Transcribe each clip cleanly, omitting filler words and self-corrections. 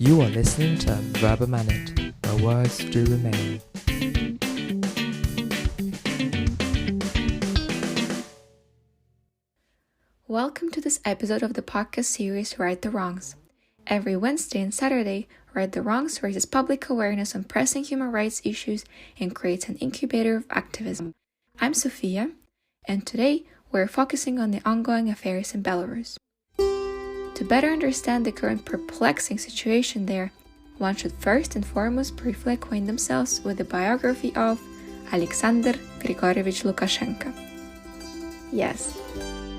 You are listening to Verb a Minute, where words do remain. Welcome to this episode of the podcast series Right the Wrongs. Every Wednesday and Saturday, Right the Wrongs raises public awareness on pressing human rights issues and creates an incubator of activism. I'm Sofia, and today we're focusing on the ongoing affairs in Belarus. To better understand the current perplexing situation there, one should first and foremost briefly acquaint themselves with the biography of Alexander Grigorievich Lukashenko. Yes,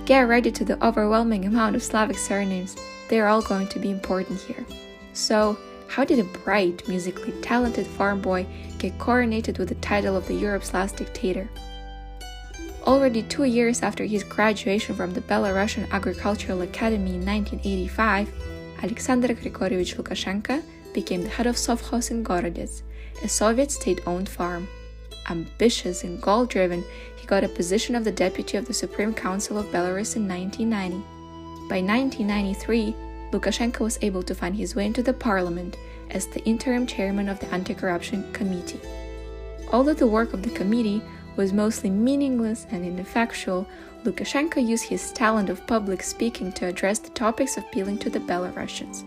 get ready to the overwhelming amount of Slavic surnames. They are all going to be important here. So, how did a bright, musically talented farm boy get coronated with the title of Europe's last dictator? Already 2 years after his graduation from the Belarusian Agricultural Academy in 1985, Alexander Grigorievich Lukashenko became the head of Sovkhoz in Gorodets, a Soviet state-owned farm. Ambitious and goal-driven, he got a position of the deputy of the Supreme Council of Belarus in 1990. By 1993, Lukashenko was able to find his way into the parliament as the interim chairman of the Anti-Corruption Committee. Although the work of the committee was mostly meaningless and ineffectual, Lukashenko used his talent of public speaking to address the topics appealing to the Belarusians.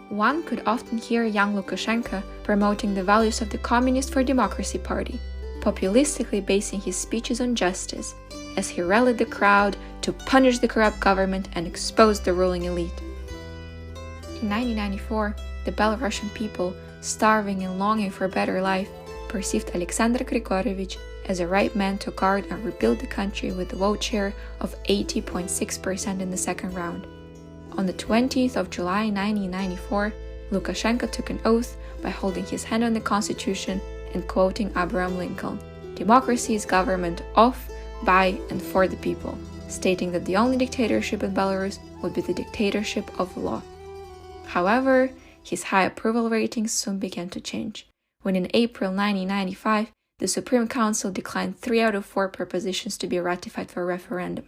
One could often hear young Lukashenko promoting the values of the Communist for Democracy Party, populistically basing his speeches on justice, as he rallied the crowd to punish the corrupt government and expose the ruling elite. In 1994, the Belarusian people, starving and longing for a better life, perceived Alexander Grigorievich as a right man to guard and rebuild the country with a vote share of 80.6% in the second round. On the 20th of July 1994, Lukashenko took an oath by holding his hand on the constitution and quoting Abraham Lincoln, "Democracy is government of, by, and for the people," stating that the only dictatorship in Belarus would be the dictatorship of law. However, his high approval ratings soon began to change, when in April 1995, the Supreme Council declined 3 out of 4 propositions to be ratified for a referendum.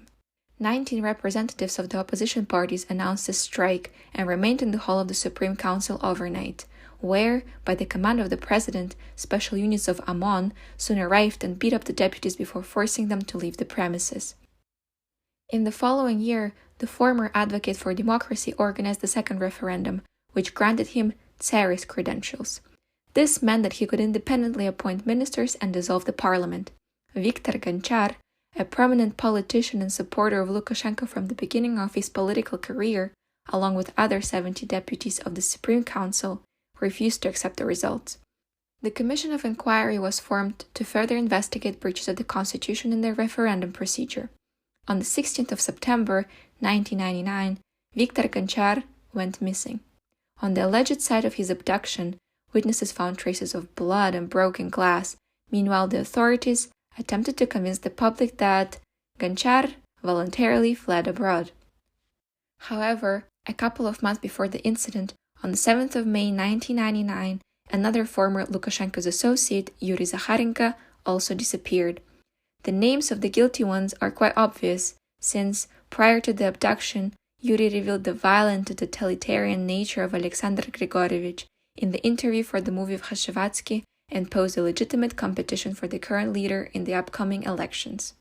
19 representatives of the opposition parties announced a strike and remained in the hall of the Supreme Council overnight, where, by the command of the president, special units of OMON soon arrived and beat up the deputies before forcing them to leave the premises. In the following year, the former advocate for democracy organized the second referendum, which granted him Tsarist credentials. This meant that he could independently appoint ministers and dissolve the parliament. Viktor Gonchar, a prominent politician and supporter of Lukashenko from the beginning of his political career, along with other 70 deputies of the Supreme Council, refused to accept the results. The Commission of Inquiry was formed to further investigate breaches of the constitution in the referendum procedure. On the 16th of September 1999, Viktor Gonchar went missing. On the alleged site of his abduction, witnesses found traces of blood and broken glass. Meanwhile, the authorities attempted to convince the public that Gonchar voluntarily fled abroad. However, a couple of months before the incident, on the 7th of May 1999, another former Lukashenko's associate, Yuri Zakharenko, also disappeared. The names of the guilty ones are quite obvious, since, prior to the abduction, Yuri revealed the violent and totalitarian nature of Alexander Grigorievich in the interview for the movie Vkhashevsky and posed a legitimate competition for the current leader in the upcoming elections.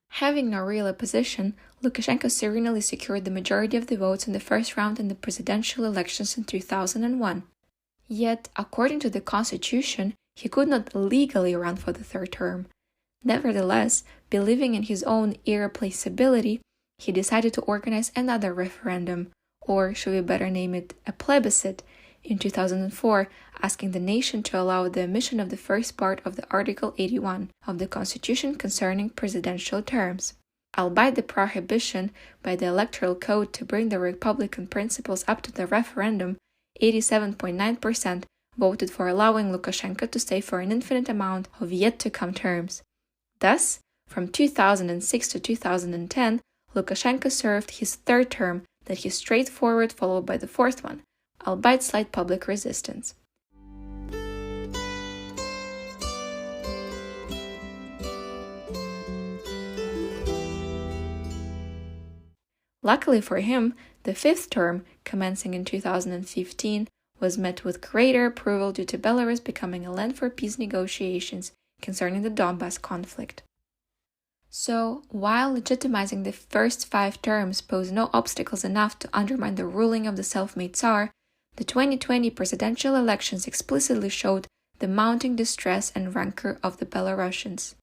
Having no real opposition, Lukashenko serenely secured the majority of the votes in the first round in the presidential elections in 2001. Yet, according to the constitution, he could not legally run for the third term. Nevertheless, believing in his own irreplaceability, he decided to organize another referendum, or should we better name it a plebiscite, in 2004, asking the nation to allow the omission of the first part of the Article 81 of the Constitution concerning presidential terms. Albeit the prohibition by the Electoral Code to bring the Republican principles up to the referendum, 87.9% voted for allowing Lukashenko to stay for an infinite amount of yet-to-come terms. Thus, from 2006 to 2010, Lukashenko served his third term that he straightforward followed by the fourth one, albeit slight public resistance. Luckily for him, the fifth term, commencing in 2015, was met with greater approval due to Belarus becoming a land for peace negotiations concerning the Donbas conflict. So, while legitimizing the first 5 terms posed no obstacles enough to undermine the ruling of the self-made Tsar, the 2020 presidential elections explicitly showed the mounting distress and rancor of the Belarusians.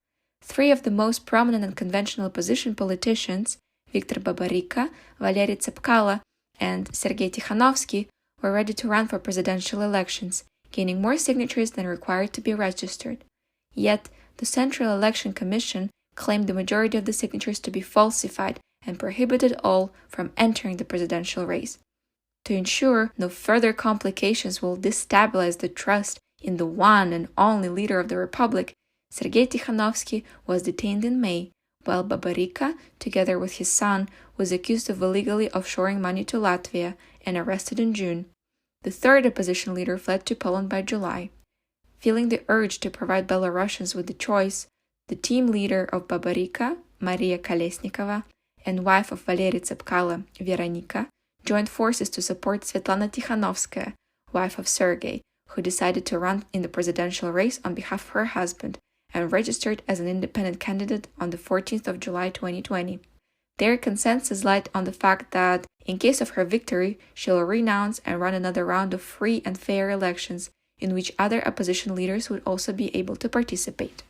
3 of the most prominent and conventional opposition politicians, Viktor Babaryka, Valery Tsepkalo, and Sergei Tikhanovsky, were ready to run for presidential elections, gaining more signatures than required to be registered. Yet, the Central Election Commission claimed the majority of the signatures to be falsified and prohibited all from entering the presidential race. To ensure no further complications will destabilize the trust in the one and only leader of the Republic, Sergei Tikhanovsky was detained in May, while Babaryka, together with his son, was accused of illegally offshoring money to Latvia and arrested in June. The third opposition leader fled to Poland by July. Feeling the urge to provide Belarusians with the choice, the team leader of Babaryka, Maria Kolesnikova, and wife of Valery Tsepkalo, Veronika, joined forces to support Svetlana Tikhanovskaya, wife of Sergei, who decided to run in the presidential race on behalf of her husband and registered as an independent candidate on the 14th of July 2020. Their consensus lied on the fact that, in case of her victory, she'll renounce and run another round of free and fair elections, in which other opposition leaders would also be able to participate.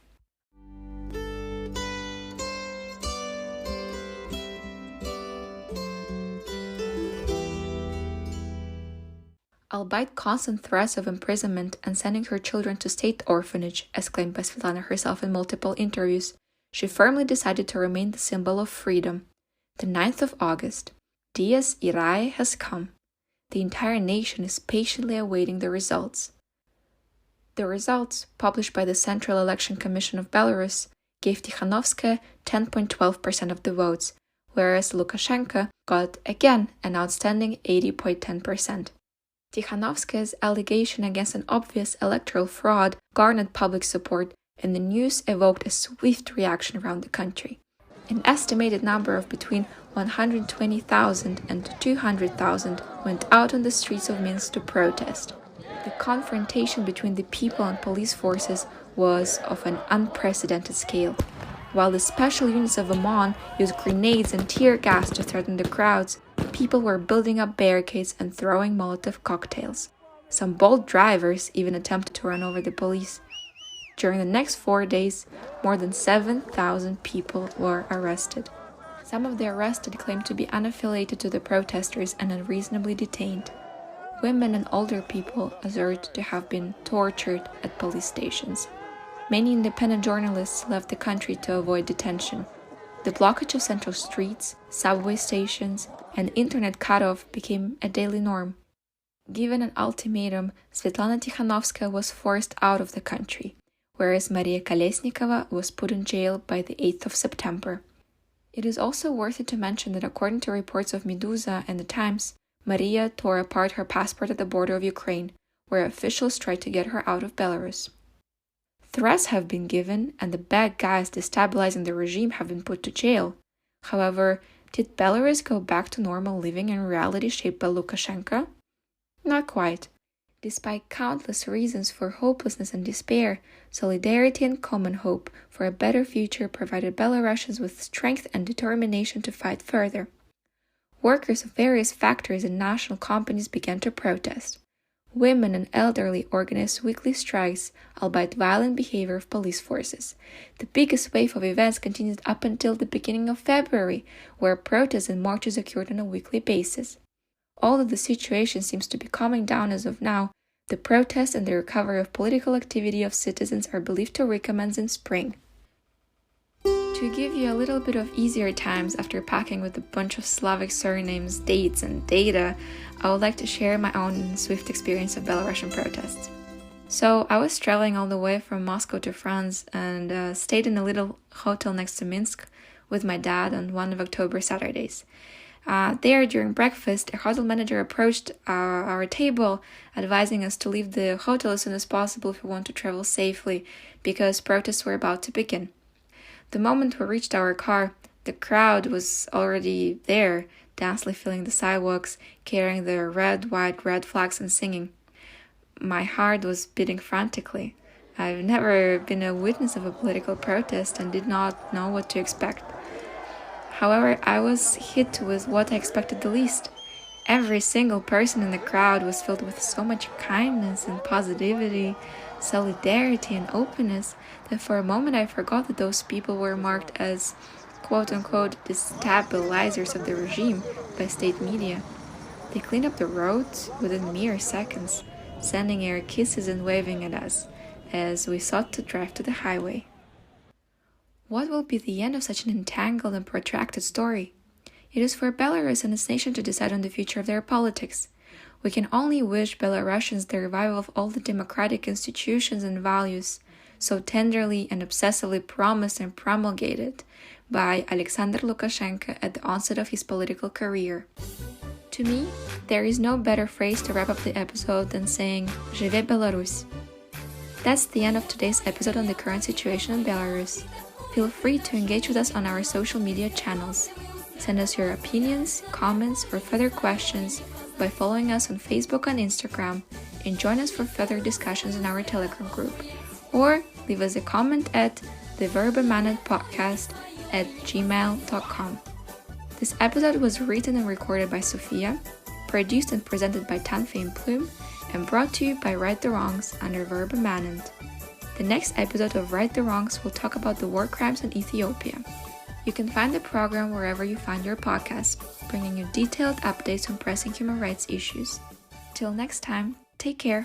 Albeit constant threats of imprisonment and sending her children to state orphanage, as claimed by Svetlana herself in multiple interviews, she firmly decided to remain the symbol of freedom. The 9th of August. Dies Irae has come. The entire nation is patiently awaiting the results. The results, published by the Central Election Commission of Belarus, gave Tikhanovskaya 10.12% of the votes, whereas Lukashenko got, again, an outstanding 80.10%. Tikhanovskaya's allegation against an obvious electoral fraud garnered public support, and the news evoked a swift reaction around the country. An estimated number of between 120,000 and 200,000 went out on the streets of Minsk to protest. The confrontation between the people and police forces was of an unprecedented scale. While the special units of OMON used grenades and tear gas to threaten the crowds, people were building up barricades and throwing Molotov cocktails. Some bold drivers even attempted to run over the police. During the next 4 days, more than 7,000 people were arrested. Some of the arrested claimed to be unaffiliated to the protesters and unreasonably detained. Women and older people asserted to have been tortured at police stations. Many independent journalists left the country to avoid detention. The blockage of central streets, subway stations, and internet cutoff became a daily norm. Given an ultimatum, Svetlana Tikhanovskaya was forced out of the country, whereas Maria Kolesnikova was put in jail by the 8th of September. It is also worth it to mention that according to reports of Meduza and the Times, Maria tore apart her passport at the border of Ukraine, where officials tried to get her out of Belarus. Threats have been given, and the bad guys destabilizing the regime have been put to jail. However, did Belarus go back to normal living in reality shaped by Lukashenko? Not quite. Despite countless reasons for hopelessness and despair, solidarity and common hope for a better future provided Belarusians with strength and determination to fight further. Workers of various factories and national companies began to protest. Women and elderly organized weekly strikes, albeit violent behavior of police forces. The biggest wave of events continued up until the beginning of February, where protests and marches occurred on a weekly basis. Although the situation seems to be calming down as of now, the protests and the recovery of political activity of citizens are believed to recommence in spring. To give you a little bit of easier times after packing with a bunch of Slavic surnames, dates, and data, I would like to share my own swift experience of Belarusian protests. So I was traveling all the way from Moscow to France and stayed in a little hotel next to Minsk with my dad on one of October Saturdays. There, during breakfast, a hotel manager approached our table, advising us to leave the hotel as soon as possible if we want to travel safely, because protests were about to begin. The moment we reached our car, the crowd was already there. densely filling the sidewalks, carrying their red, white, red flags and singing. My heart was beating frantically. I've never been a witness of a political protest and did not know what to expect. However, I was hit with what I expected the least. Every single person in the crowd was filled with so much kindness and positivity, solidarity and openness that for a moment I forgot that those people were marked as quote-unquote destabilizers of the regime by state media. They cleaned up the roads within mere seconds, sending air kisses and waving at us as we sought to drive to the highway. What will be the end of such an entangled and protracted story? It is for Belarus and its nation to decide on the future of their politics. We can only wish Belarusians the revival of all the democratic institutions and values so tenderly and obsessively promised and promulgated by Alexander Lukashenko at the onset of his political career. To me, there is no better phrase to wrap up the episode than saying Живе Беларусь. That's the end of today's episode on the current situation in Belarus. Feel free to engage with us on our social media channels. Send us your opinions, comments, or further questions by following us on Facebook and Instagram, and join us for further discussions in our Telegram group. Or leave us a comment at theverbamanentpodcast@gmail.com. This episode was written and recorded by Sofia, produced and presented by Tanfe and Plume, and brought to you by Right the Wrongs under Verba Manent. The next episode of Right the Wrongs will talk about the war crimes in Ethiopia. You can find the program wherever you find your podcast, bringing you detailed updates on pressing human rights issues. Till next time, take care.